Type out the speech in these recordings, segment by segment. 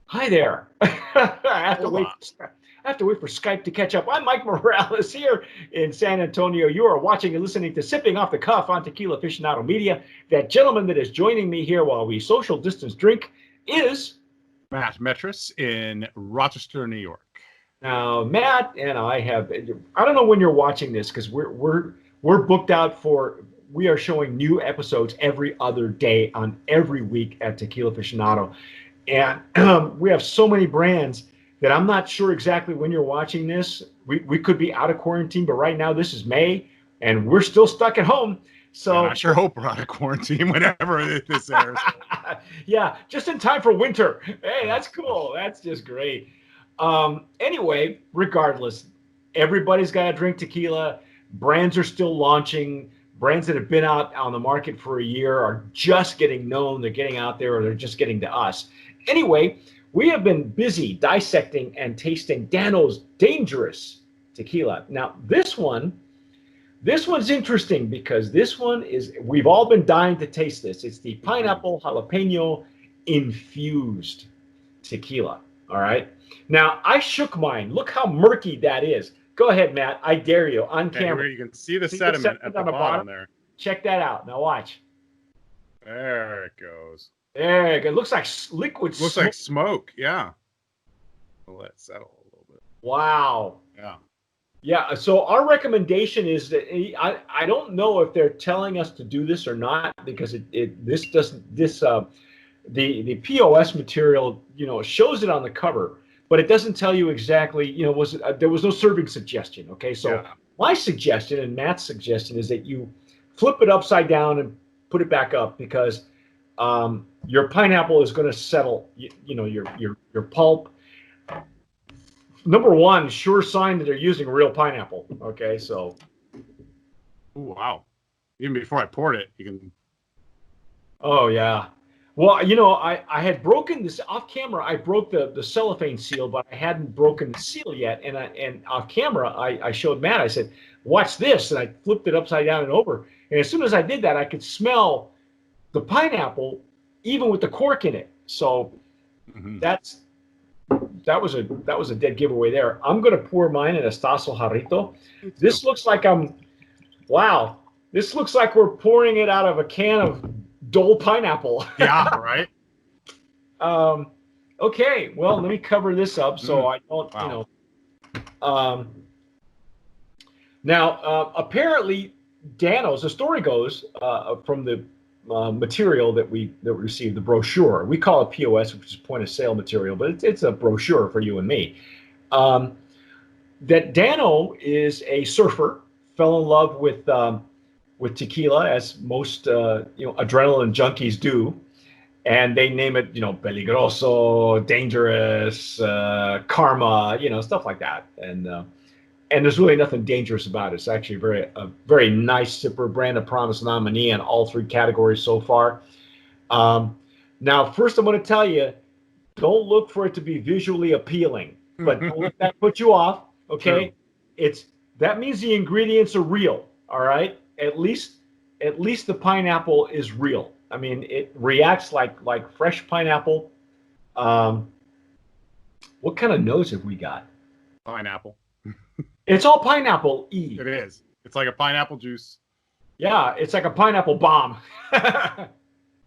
Hi there. I have to wait. Hola. I have to wait for Skype to catch up. I'm Mike Morales here in San Antonio. You are watching and listening to Sipping Off the Cuff on Tequila Aficionado Media. That gentleman that is joining me here while we social distance drink is Matt Metris in Rochester, New York. now Matt and I have. I don't know when you're watching this because we're booked out for. We are showing new episodes every other day on every week at Tequila Aficionado. And we have so many brands that I'm not sure exactly when you're watching this. We could be out of quarantine, but right now this is May and we're still stuck at home. And I So, sure hope we're out of quarantine whenever this airs. yeah, just in time for winter. Hey, Oh, that's cool. That's just great. Anyway, regardless, everybody's got to drink tequila. Brands are still launching. Brands that have been out on the market for a year are just getting known. They're getting out there or they're just getting to us. Anyway, we have been busy dissecting and tasting Dano's dangerous tequila. Now, this one's interesting because this one is, we've all been dying to taste this. It's the pineapple jalapeno infused tequila. All right. Now, I shook mine. Look how murky that is. Go ahead, Matt. I dare you on yeah, camera. you can see the See the sediment at sediment the on the bottom bottom? there. Check that out. Now, watch. There it goes. There you go. It looks like liquid Looks smoke. like smoke. Yeah. We'll let it settle a little bit. Wow. Yeah. Yeah, so our recommendation is that I don't know if they're telling us to do this or not because it this doesn't this the POS material shows it on the cover, but it doesn't tell you exactly was there was no serving suggestion. Okay, so Yeah. my suggestion and Matt's suggestion is that you flip it upside down and put it back up because your pineapple is going to settle. Your pulp. Number one, sure sign that they're using real pineapple. Okay, so Ooh, wow. Even before I poured it, you can. oh yeah. Well, I had broken this off camera. I broke the cellophane seal, but I hadn't broken the seal yet. And off camera, I showed Matt. I said, "Watch this," and I flipped it upside down and over. And as soon as I did that, I could smell the pineapple, even with the cork in it. So Mhm. that's that was a dead giveaway there. I'm gonna pour mine in a Stasso Jarrito. Let's go. This looks like wow. This looks like we're pouring it out of a can of Dole pineapple. Yeah, right? um, okay, well, let me cover this up so Mm. I don't, Wow. Um, now, apparently, Dano's. The story goes from the material that we received, the brochure. We call it POS, which is point of sale material, but it's a brochure for you and me. Um, that Dano is a surfer, fell in love with tequila, as most adrenaline junkies do, and they name it peligroso, dangerous, karma, stuff like that, and there's really nothing dangerous about it. It's actually a very nice sipper, brand of promise nominee in all three categories so far. Um, Now, first, I'm going to tell you, don't look for it to be visually appealing, but don't let that put you off. True. Okay, it's that means the ingredients are real. All right, at least the pineapple is real. I mean, it reacts like fresh pineapple. Um, what kind of nose have we got? Pineapple. It's all pineapple. E. It is. It's like a pineapple juice. Yeah, it's like a pineapple bomb.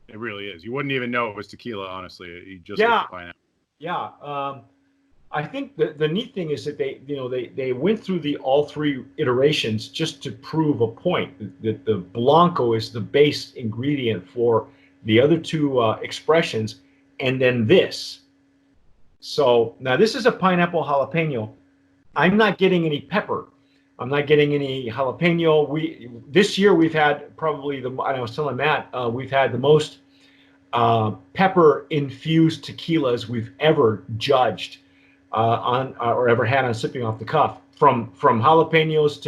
It really is. You wouldn't even know it was tequila, honestly. You just get Yeah, the pineapple. yeah. I think the neat thing is that they went through the all three iterations just to prove a point that the Blanco is the base ingredient for the other two expressions, and then this. So now this is a pineapple jalapeno. I'm not getting any pepper. I'm not getting any jalapeno. We this year we've had probably I was telling Matt we've had the most pepper infused tequilas we've ever judged on or ever had on sipping off the cuff, from jalapenos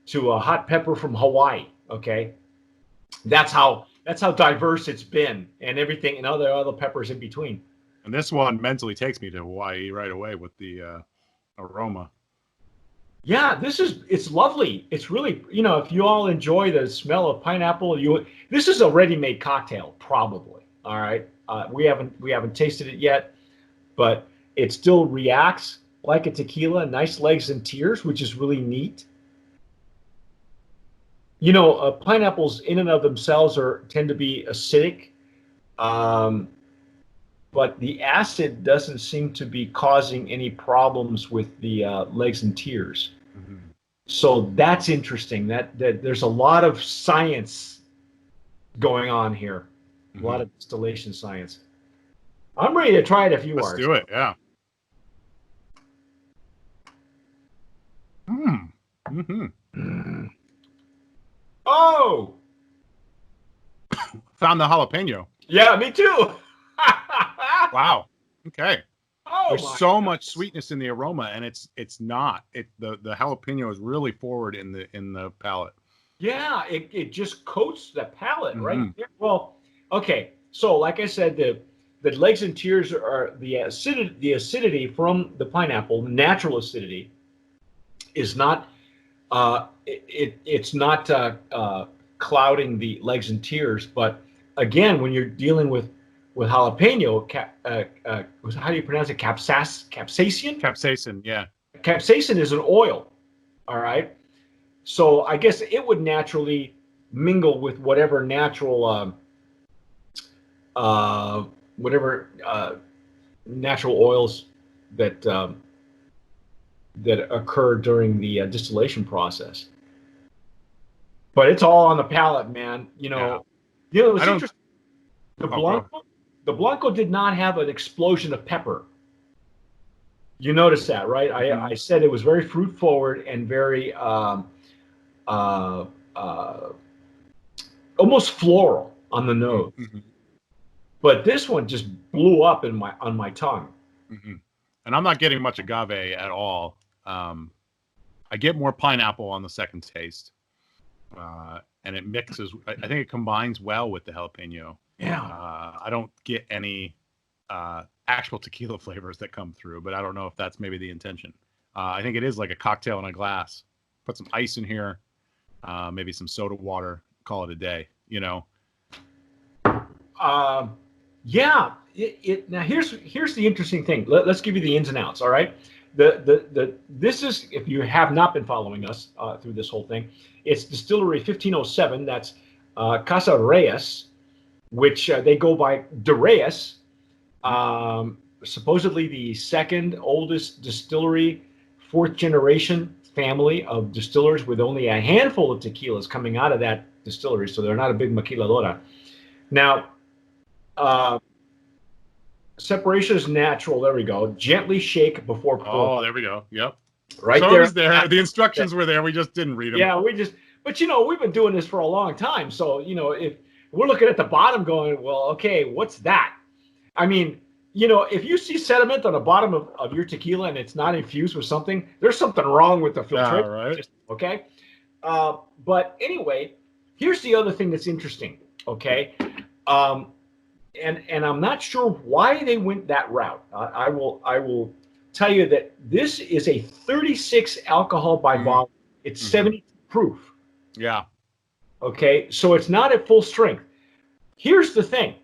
to a hot pepper from Hawaii. Okay, that's how diverse it's been, and everything and other peppers in between. And this one mentally takes me to Hawaii right away with the aroma. Yeah, it's lovely. It's really, if you all enjoy the smell of pineapple, this is a ready-made cocktail, probably. All right, we haven't tasted it yet, but it still reacts like a tequila. Nice legs and tears, which is really neat. You know, pineapples in and of themselves tend to be acidic, but the acid doesn't seem to be causing any problems with the legs and tears. Mm-hmm. So that's interesting. That there's a lot of science going on here, a lot of distillation science. I'm ready to try it if you are. Let's do it. Yeah. Mm-hmm. Oh, found the jalapeno. Yeah, me too. Wow. Okay. Oh, there's so much sweetness in the aroma, and it's not. The jalapeno is really forward in the palate. Yeah, it just coats the palate right there. Well, okay. So like I said, the legs and tears are the acidity from the pineapple, the natural acidity, is not it's not clouding the legs and tears. But again, when you're dealing with jalapeno, how do you pronounce it? Capsaicin? Capsaicin, yeah. Capsaicin is an oil, all right? So I guess it would naturally mingle with whatever natural natural oils that that occur during the distillation process. But it's all on the palate, man. You know, it's interesting. The Blanco did not have an explosion of pepper. You notice that, right? I said it was very fruit forward and very almost floral on the nose. But this one just blew up on my tongue. And I'm not getting much agave at all. I get more pineapple on the second taste, and it mixes. I think it combines well with the jalapeno. Yeah. I don't get any actual tequila flavors that come through, but I don't know if that's maybe the intention. I think it is like a cocktail in a glass. Put some ice in here, maybe some soda water, call it a day, you know? Yeah. Now here's the interesting thing. Let's give you the ins and outs. All right. This is, if you have not been following us through this whole thing, it's Distillery 1507. That's Casa Reyes, which they go by De Reyes. Supposedly the second oldest distillery, fourth generation family of distillers, with only a handful of tequilas coming out of that distillery. So they're not a big maquiladora. Now, separation is natural. There we go. Gently shake before pouring. Oh, there we go. Yep. Right so there. It was there. The instructions were there. We just didn't read them. Yeah, but we've been doing this for a long time. So, if we're looking at the bottom going, well, okay, what's that? I mean, if you see sediment on the bottom of your tequila and it's not infused with something, there's something wrong with the filtration. Right. Okay. But anyway, here's the other thing that's interesting. Okay. And I'm not sure why they went that route. I will tell you that this is a 36 alcohol by volume. It's 70 proof. Yeah. Okay. So it's not at full strength. Here's the thing.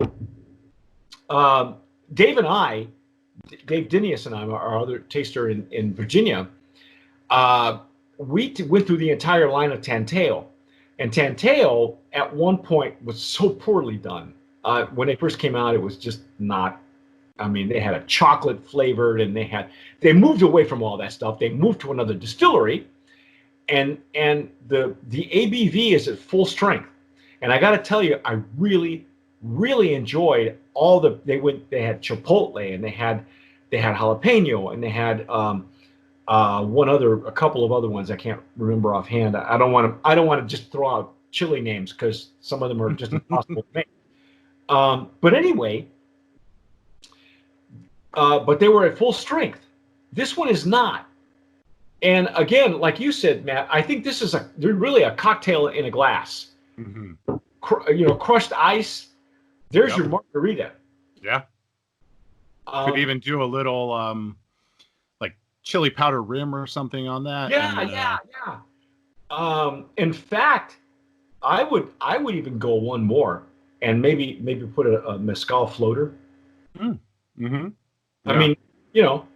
Dave Dinius and I, our other taster in Virginia, we went through the entire line of Tanteo. And Tanteo at one point was so poorly done. When they first came out, it was just not. I mean, they had a chocolate flavored, and they moved away from all that stuff. They moved to another distillery, and the ABV is at full strength. And I got to tell you, I really enjoyed all they had chipotle, and they had jalapeno, and they had a couple of other ones I can't remember offhand. I don't want to just throw out chili names because some of them are just impossible to make. But anyway, but they were at full strength. This one is not. And again, like you said, Matt, I think this is really a cocktail in a glass. Crushed ice. There's your margarita. Yeah. Could even do a little like chili powder rim or something on that. Yeah. In fact, I would even go one more and maybe put a mezcal floater. Yeah. I mean, you know,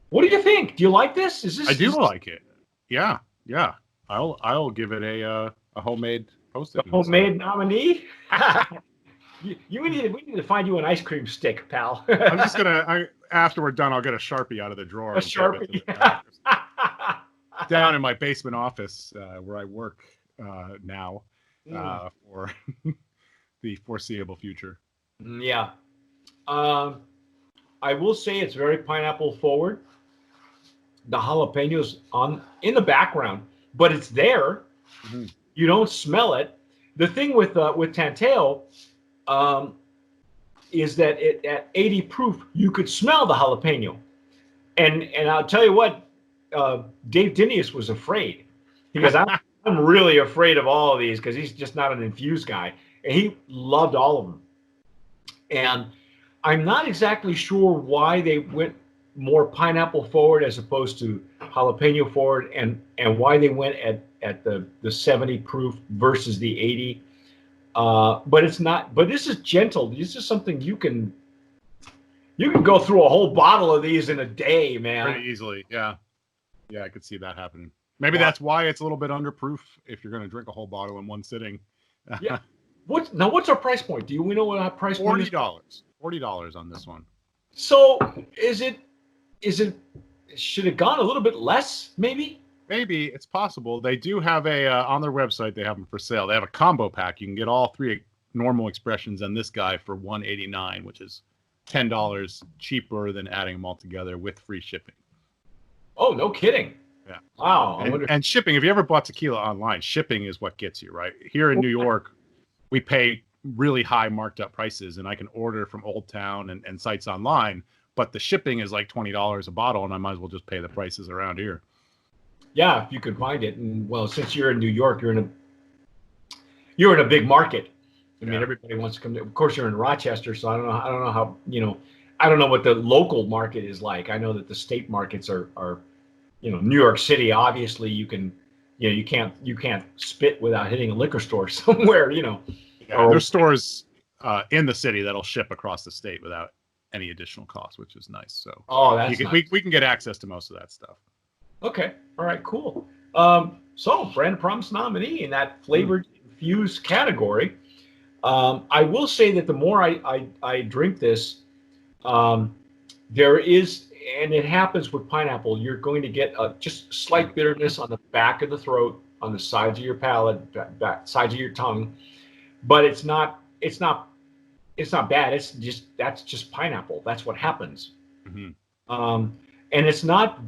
what do you think? Do you like this? I do like it. Yeah, yeah. I'll give it a homemade the Post-it. homemade nominee? We need to find you an ice cream stick, pal. I'm just gonna. After we're done, I'll get a Sharpie out of the drawer. A And tape it to Sharpie. the down in my basement office where I work now for the foreseeable future. Yeah. I will say it's very pineapple forward. The jalapenos in the background, but it's there. Mm-hmm. You don't smell it. The thing with Tanteo is that at 80 proof, you could smell the jalapeno. And I'll tell you what, Dave Dinius was afraid. He goes, I'm really afraid of all of these because he's just not an infused guy. And he loved all of them. And I'm not exactly sure why they went more pineapple forward as opposed to jalapeno forward, and why they went at the 70 proof versus the 80. But it's not. But this is gentle. This is something you can go through a whole bottle of these in a day, man. Pretty easily. Yeah, I could see that happening. Maybe that's why it's a little bit under proof if you're going to drink a whole bottle in one sitting. Yeah. What's our price point? Do we know what our price point is? $40 on this one. So is it should it gone a little bit less, maybe? Maybe. It's possible. They do have a on their website, they have them for sale. They have a combo pack. You can get all three normal expressions and this guy for $189, which is $10 cheaper than adding them all together with free shipping. Oh, no kidding. Yeah. Wow. And shipping, if you ever bought tequila online, shipping is what gets you, right? Here in New York, we pay really high marked up prices, and I can order from Old Town and sites online, but the shipping is like $20 a bottle, and I might as well just pay the prices around here. Yeah, if you could find it. And well, since you're in New York, you're in a big market. I mean, everybody wants to come to. Of course, you're in Rochester, so I don't know how, I don't know what the local market is like. I know that the state markets are New York City, obviously you can't spit without hitting a liquor store somewhere, Yeah, there's stores in the city that'll ship across the state without any additional cost, which is nice. So that's nice. We can get access to most of that stuff. Okay. All right, cool. So brand promise nominee in that flavored infused category. I will say that the more I drink this, there is, and it happens with pineapple, you're going to get just slight bitterness on the back of the throat, on the sides of your palate, sides of your tongue, but it's not bad. That's just pineapple. That's what happens. Mm-hmm. And it's not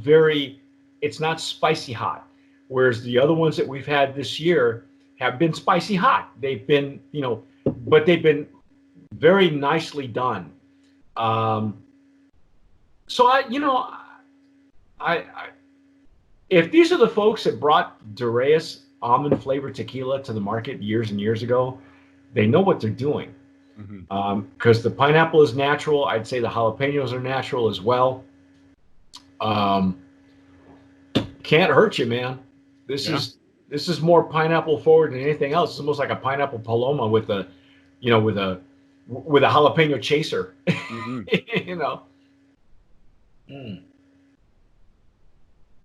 spicy hot, whereas the other ones that we've had this year have been spicy hot. They've been, but they've been very nicely done. So I if these are the folks that brought Duraeus almond flavored tequila to the market years and years ago, they know what they're doing. Because the pineapple is natural. I'd say the jalapenos are natural as well. Can't hurt you, man. This is more pineapple forward than anything else. It's almost like a pineapple paloma with a jalapeno chaser.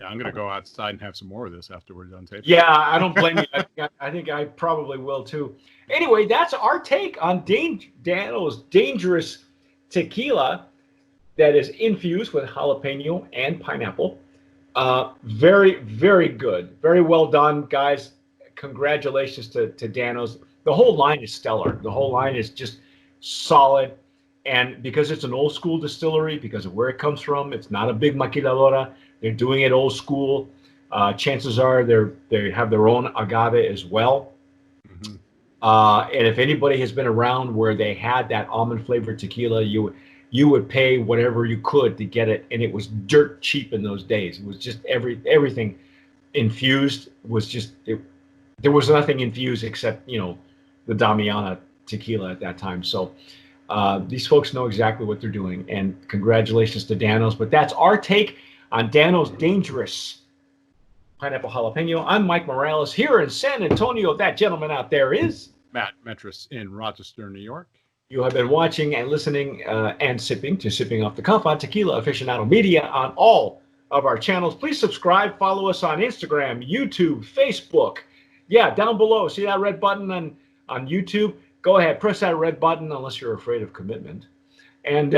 Yeah, I'm gonna go outside and have some more of this after we're done taping. Yeah, I don't blame you. I think I probably will too. Anyway, that's our take on Dano's dangerous tequila that is infused with jalapeno and pineapple. Very, very good. Very well done, guys. Congratulations to Dano's. The whole line is stellar. The whole line is just solid. And because it's an old school distillery, because of where it comes from, it's not a big maquiladora. They're doing it old school. Chances are they have their own agave as well. And if anybody has been around where they had that almond flavored tequila, you would pay whatever you could to get it, and it was dirt cheap in those days. It was just everything infused was just there was nothing infused except the Damiana tequila at that time. So these folks know exactly what they're doing, and congratulations to Dano's. But that's our take on Dano's dangerous pineapple jalapeno. I'm Mike Morales here in San Antonio. That gentleman out there is Matt Metris in Rochester, New York. You have been watching and listening and sipping to Sipping Off the Cuff on Tequila Aficionado Media on all of our channels. Please subscribe. Follow us on Instagram, YouTube, Facebook. Yeah, down below. See that red button on YouTube? Go ahead, press that red button unless you're afraid of commitment. And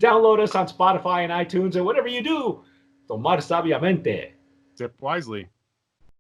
download us on Spotify and iTunes. And whatever you do, tomar sabiamente. Sip wisely.